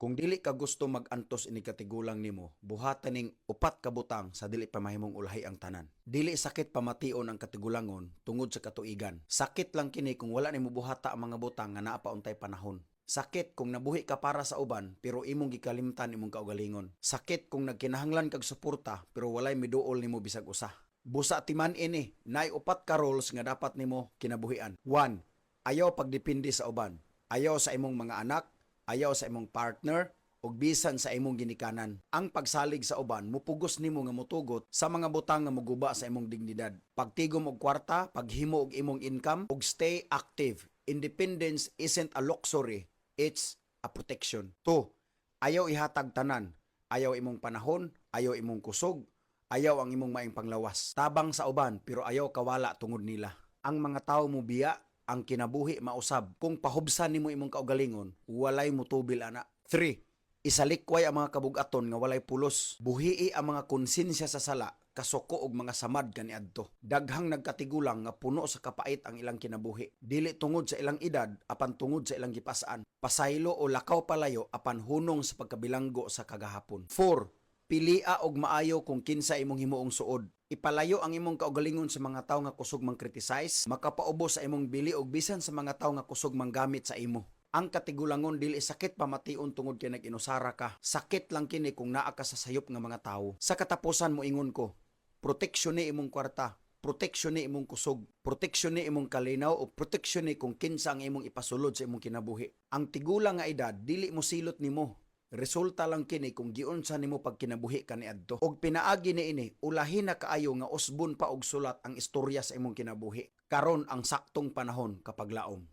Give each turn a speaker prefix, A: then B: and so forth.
A: Kung dili ka gusto mag-antos ini katigulang nimo, buhatan ning upat ka butang sa dili pa mahimong ulahi ang tanan. Dili sakit pamation ang katigulangon tungod sa katuigan. Sakit lang kini kung wala nimo buhata ang mga butang nga naa pa untay panahon. Sakit kung nabuhi ka para sa uban pero imong gikalimtan imong kaugalingon. Sakit kung nagkinahanglan kag suporta pero walay miduol nimo bisag usa. Busa timan ini, nay upat ka roles nga dapat nimo kinabuhian. 1. Ayaw pagdepende sa uban. Ayaw sa imong mga anak, ayaw sa imong partner, ug bisan sa imong ginikanan. Ang pagsalig sa uban mupugos nimo nga motugot sa mga butang nga moguba sa imong dignidad. Pagtigom og kwarta, paghimo og imong income, ug stay active. Independence isn't a luxury, it's a protection. 2. Ayaw ihatag tanan. Ayaw imong panahon, ayaw imong kusog, ayaw ang imong maing panglawas. Tabang sa uban pero ayaw kawala tungod nila. Ang mga tawo mo biya, ang kinabuhi mausab. Kung pahubsan nimo imong kaugalingon, walay mutubil ana. 3. Isalikway ang mga kabug-aton nga walay pulos. Buhii ang mga konsensya sa sala, kasuko og mga samad kaniadto. Daghang nagkatigulang nga puno sa kapait ang ilang kinabuhi. Dili tungod sa ilang edad apan tungod sa ilang gipasaan. Pasaylo o lakaw palayo apan hunong sa pagkabilanggo sa kagahapon. 4. Pilia og maayo kung kinsa imong himuong suod. Ipalayo ang imong kaugalingon sa mga tawo nga kusog mang criticize, makapaubos sa imong bili og bisan sa mga tawo nga kusog mang gamit sa imo. Ang katigulangon dili sakit pamation tungod kay nag-inusara ka. Sakit lang kini kung naa ka sa sayop nga mga tawo. Sa katapusan mo ingon ko, proteksyon ni imong kwarta, proteksyon ni imong kusog, proteksyon ni imong kalinaw o proteksyon ni kung kinsa ang imong ipasulod sa imong kinabuhi. Ang tigulang nga edad dili mo silot nimo. Resulta lang kini kung giunsa nimo pagkinabuhi kaniadto. Og pinaagi ni ini, ulahin na kaayo nga usbon pa og sulat ang istorya sa imong kinabuhi. Karon ang saktong panahon kapag laom.